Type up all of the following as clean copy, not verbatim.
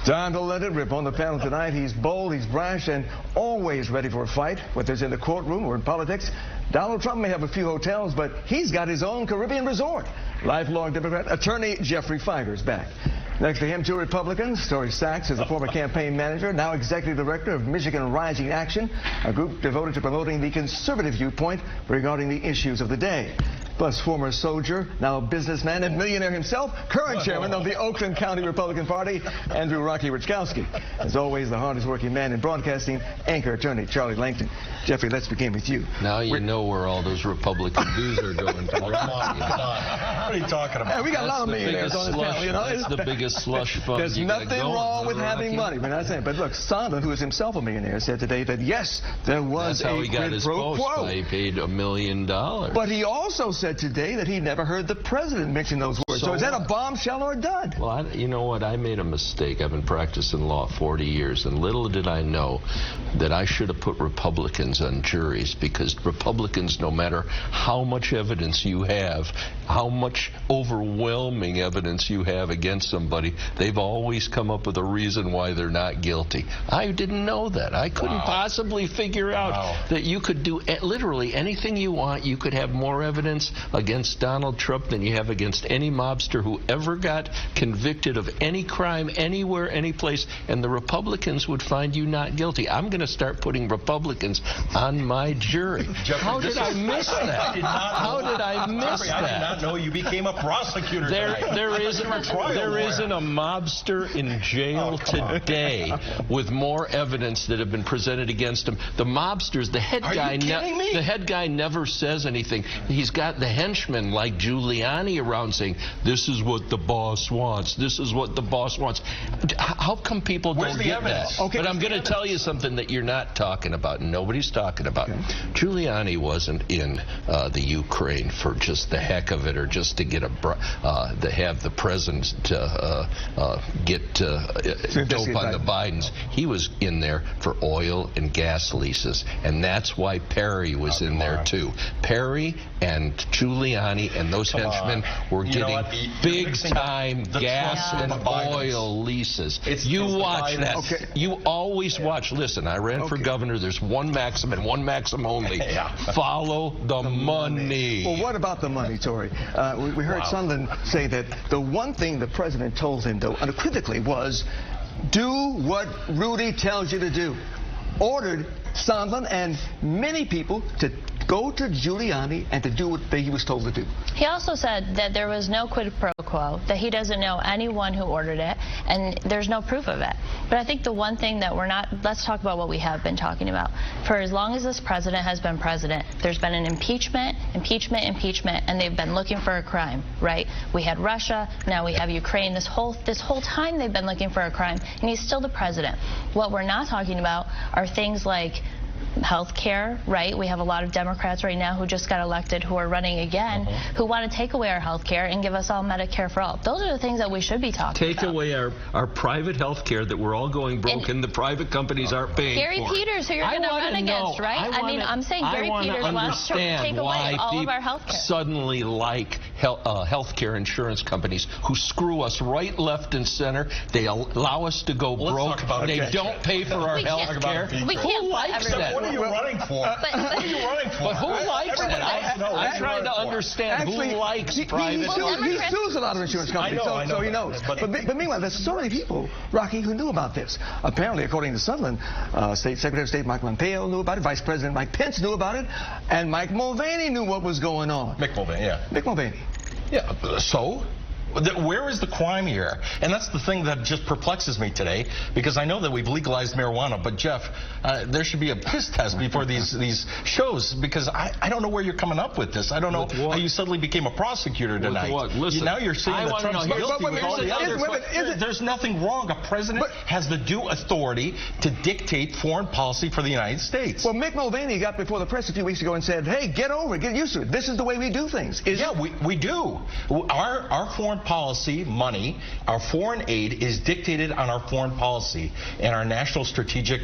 Time to let it rip on the panel tonight. He's bold, he's brash, and always ready for a fight, whether it's in the courtroom or in politics. Donald Trump may have a few hotels, but he's got his own Caribbean resort. Lifelong Democrat attorney Jeffrey Figer's back. Next to him, two Republicans. Tori Sachs is a former campaign manager, now executive director of Michigan Rising Action, a group devoted to promoting the conservative viewpoint regarding the issues of the day. Plus, former soldier, now businessman and millionaire himself, current chairman of the Oakland County Republican Party, Andrew Rocky Richkowski. As always, the hardest working man in broadcasting, anchor attorney Charlie Langton. Jeffrey, let's begin with you. Now you know where all those Republican dues are going to. What are you talking about? Hey, we got a lot of millionaires on this panel, you know. That's the biggest slush fund. There's nothing wrong with having money. We're not saying. But look, Sondland, who is himself a millionaire, said today that yes, there was That's how he got his post. He paid $1 million. But he also said today that he never heard the president mention those words. So is that a bombshell or a dud? Well, you know what? I made a mistake. I've been practicing law 40 years, and little did I know that I should have put Republicans on juries, because Republicans, no matter how much evidence you have, how much overwhelming evidence you have against somebody, they've always come up with a reason why they're not guilty. I didn't know that. I couldn't possibly figure out that you could do literally anything you want. You could have more evidence against Donald Trump than you have against any mobster who ever got convicted of any crime anywhere, any place, and the Republicans would find you not guilty. I'm going to start putting Republicans on my jury. How did I miss that? How did I miss that? I did not know you became a prosecutor. There isn't a mobster in jail today with more evidence that have been presented against him. The mobsters, the head guy never says anything. He's got the henchmen like Giuliani around saying, this is what the boss wants. This is what the boss wants. How come people don't get that? Okay, but I'm going to tell you something that you're not talking about, and nobody's talking about. Okay. Giuliani wasn't in the Ukraine for just the heck of it, or just to get to have the president get dope on the Bidens. He was in there for oil and gas leases, and that's why Perry was in there too. Perry and Giuliani and those henchmen were getting big-time gas and oil leases. You watch that. Okay. You always watch. Listen, I ran for governor. There's one maxim and one maxim only. Follow the money. Well, what about the money, Tori? We heard Sondland say that the one thing the president told him, though, unequivocally, was do what Rudy tells you to do. Ordered Sondland and many people to go to Giuliani and to do what he was told to do. He also said that there was no quid pro quo, that he doesn't know anyone who ordered it, and there's no proof of it. But I think the one thing that let's talk about what we have been talking about. For as long as this president has been president, there's been an impeachment, and they've been looking for a crime, right? We had Russia, now we have Ukraine. This whole time they've been looking for a crime, and he's still the president. What we're not talking about are things like health care, right? We have a lot of Democrats right now who just got elected who are running again, who want to take away our health care and give us all Medicare for all. Those are the things that we should be talking about. Take away our private health care that we're all going broke and the private companies aren't paying Gary for. Peters, who you're going to run against, right? I'm saying Gary Peters wants to take away all of our health care. Suddenly like health care insurance companies who screw us right, left, and center. They allow us to go broke. They don't pay for our health care. Who likes that? What are you running for? What are you running for? But who likes that? I'm trying to understand who likes private health. He sues a lot of insurance companies, so he knows. But meanwhile, there's so many people, Rocky, who knew about this. Apparently, according to Sondland, Secretary of State Mike Pompeo knew about it, Vice President Mike Pence knew about it, and Mike Mulvaney knew what was going on. Mick Mulvaney, yeah. Mick Mulvaney. Yeah, so? Where is the crime here? And that's the thing that just perplexes me today, because I know that we've legalized marijuana, but Jeff, there should be a piss test before these shows, because I don't know where you're coming up with this. I don't know how you suddenly became a prosecutor tonight. Listen, now you're saying that Trump's guilty with all the others. There's nothing wrong. A president has the due authority to dictate foreign policy for the United States. Well, Mick Mulvaney got before the press a few weeks ago and said, hey, get over it, get used to it. This is the way we do things. We do. Our foreign policy, money, our foreign aid is dictated on our foreign policy and our national strategic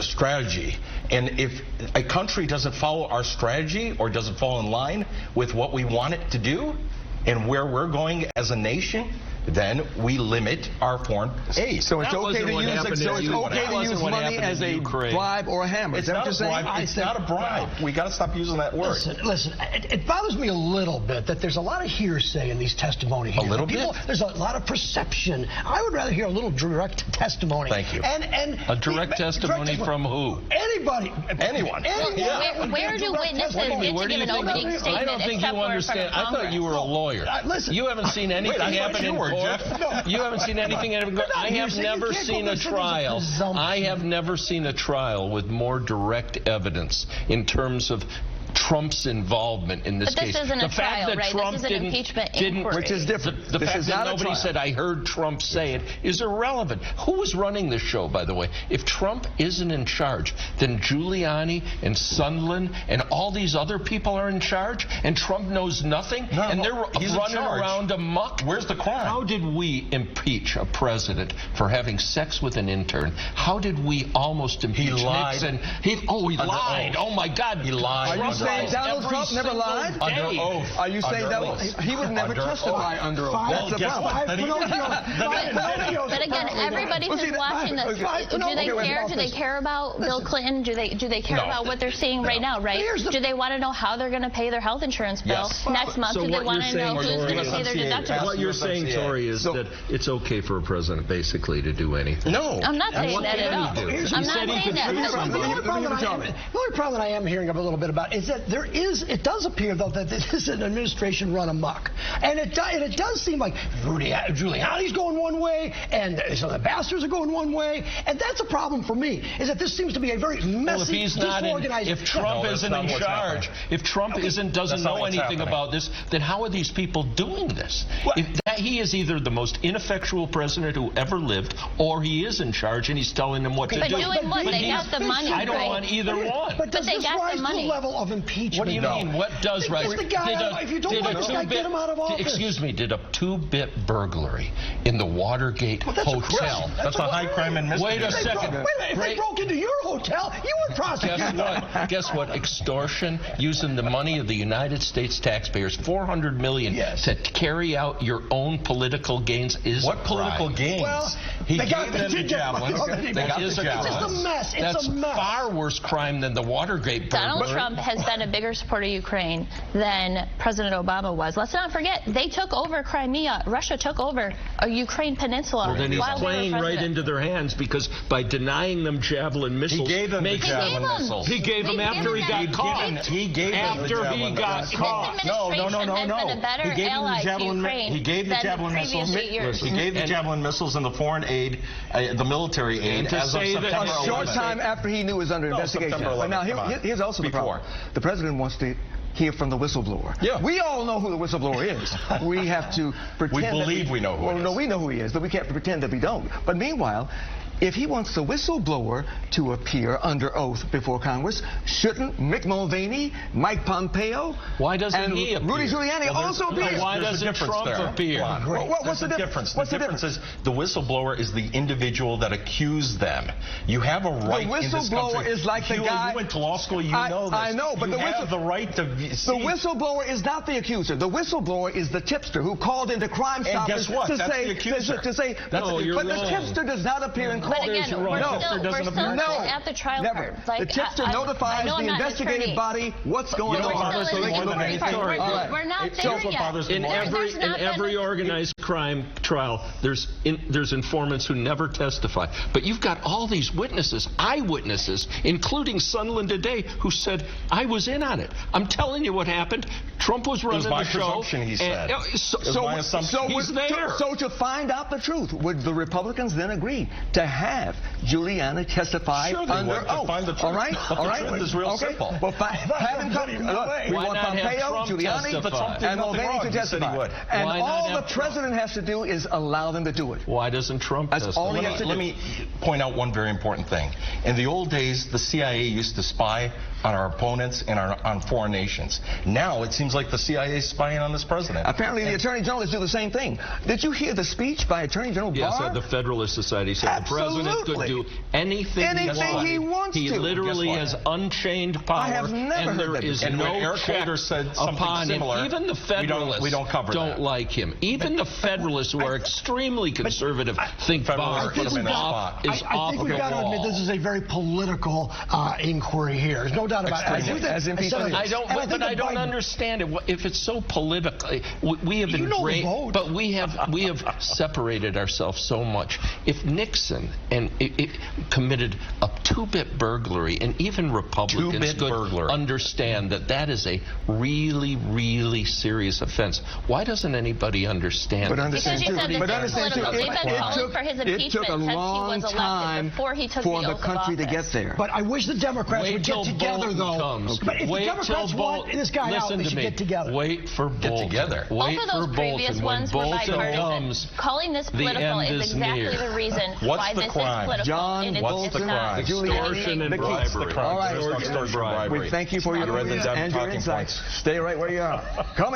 strategy. And if a country doesn't follow our strategy or doesn't fall in line with what we want it to do and where we're going as a nation, then we limit our foreign aid. So it's okay to use money as a bribe or a hammer. It's not a bribe. It's not a bribe. We got to stop using that word. Listen, it bothers me a little bit that there's a lot of hearsay in these testimonies. A little bit? There's a lot of perception. I would rather hear a little direct testimony. Thank you. And a direct testimony from who? Anybody. Anyone. Where do witnesses get to give an opening statement? I don't think you understand. I thought you were a lawyer. Listen. You haven't seen anything happen in court. You haven't seen anything happen in court. I have never seen a trial. I have never seen a trial with more direct evidence in terms of Trump's involvement in this case. But this isn't a trial, right? Trump this is an impeachment inquiry. Which is different. The fact that nobody said, I heard Trump say it, is irrelevant. Who was running this show, by the way? If Trump isn't in charge, then Giuliani and Sondland and all these other people are in charge, and Trump knows nothing, and they're running around amok? Where's the crime? How did we impeach a president for having sex with an intern? How did we almost impeach Nixon? He lied. Oh, my God. He lied. Are you saying Donald Trump never lied? Under oath. Are you saying that he would never testify under oath? That's the problem. But again, everybody who's watching this, do they care about Bill Clinton? Do they care about what they're seeing right now, right? Do they want to know how they're going to pay their health insurance bill next month? Do they want to know who's going to pay their deductible? What you're saying, Tori, is that it's okay for a president basically to do anything. No. I'm not saying that at all. I'm not saying that. The only problem that I am hearing a little bit about is that it does appear, though, that this is an administration run amok. And it does seem like Giuliani's going one way, and some of the bastards are going one way. And that's a problem for me, is that this seems to be a very messy, disorganized... If Trump isn't in charge, if Trump doesn't know anything about this, then how are these people doing this? He is either the most ineffectual president who ever lived, or he is in charge and he's telling them what to do. But doing what? They got the money, I don't want either one. But does this rise to the level of impeachment? What do you mean? What does rise? If you don't like this guy, get him out of office. Excuse me, did a two-bit burglary in the Watergate Hotel. That's a high crime and misdemeanor. Wait a second. If they broke into your hotel, you would prosecute. Guess what? Extortion, using the money of the United States taxpayers, $400 million to carry out your own political gains is what political gains? Well, he gave them the javelins. It's a mess. That's a far worse crime than the Watergate burglary. Donald Trump has been a bigger supporter of Ukraine than President Obama was. Let's not forget, they took over Crimea. Russia took over a Ukraine peninsula. Well, then he's playing right into their hands, because by denying them Javelin missiles... He gave them the Javelin missiles. He gave them after he got caught. He gave them the Javelin missiles. No. He gave them the Javelin. He gave the Javelin missiles. He gave the Javelin missiles and the foreign aid, the military aid, as of September 11th. A short time after he knew it was under investigation. But now here's also the problem. The president wants to hear from the whistleblower. Yeah. We all know who the whistleblower is. We have to pretend. We believe we know who it is. No, we know who he is, but we can't pretend that we don't. But meanwhile, if he wants the whistleblower to appear under oath before Congress, shouldn't Mick Mulvaney, Mike Pompeo, why doesn't he appear? Rudy Giuliani also appear? Why doesn't Trump appear? What's the difference? The difference is the whistleblower is the individual that accused them. You have a right in this country. The whistleblower is like the guy... You went to law school, you know this. I know, but you have the right to see... The whistleblower is not the accuser. The whistleblower is the tipster who called into Crime Stoppers to say... No, you're wrong. But the tipster does not appear in court. But again, we're still at the trial card. The tipster notifies the investigative body what's going on. We're not there yet. In every organized crime trial, there's informants who never testify. But you've got all these witnesses, eyewitnesses, including Sondland today, who said, I was in on it. I'm telling you what happened. Trump was running the show. It was my presumption, he said. My assumption. He's there. So to find out the truth, would the Republicans then agree to have Giuliani testify under oath? Find the truth. All right? But the truth is real simple. Well, have him come. We want Pompeo, Giuliani, and Mulvaney to testify. And all the president has to do is allow them to do it. Why doesn't Trump testify? That's all he has to do. Let me point out one very important thing. In the old days, the CIA used to spy on our opponents and on foreign nations. Now it seems like the CIA is spying on this president. Apparently the Attorney General is doing the same thing. Did you hear the speech by Attorney General Barr? Yes, the Federalist Society said the president could do anything he wants He to. literally has unchained power. I have never and heard there that is before. no And Eric check Holder said something upon similar. him. Even the Federalists we don't cover that. like him. Even the Federalists, who are extremely conservative, think Barr put him in a off spot. I think we've got to admit this is a very political inquiry here. There's no doubt about it. I don't understand it. If it's so political, we have been drained, but we have separated ourselves so much. If Nixon committed a two-bit burglary, and even Republicans could understand that is a really, really serious offense, why doesn't anybody understand? But understand too. It took a long time for the country to get there. But I wish the Democrats would get together, though. But if the Democrats want this guy out, they should get together. Wait for Bolton. Both of those previous ones were bipartisan. Calling this political is exactly the reason why this is political. John Bolton, extortion and bribery. All right. We thank you for your and your insights. Stay right where you are.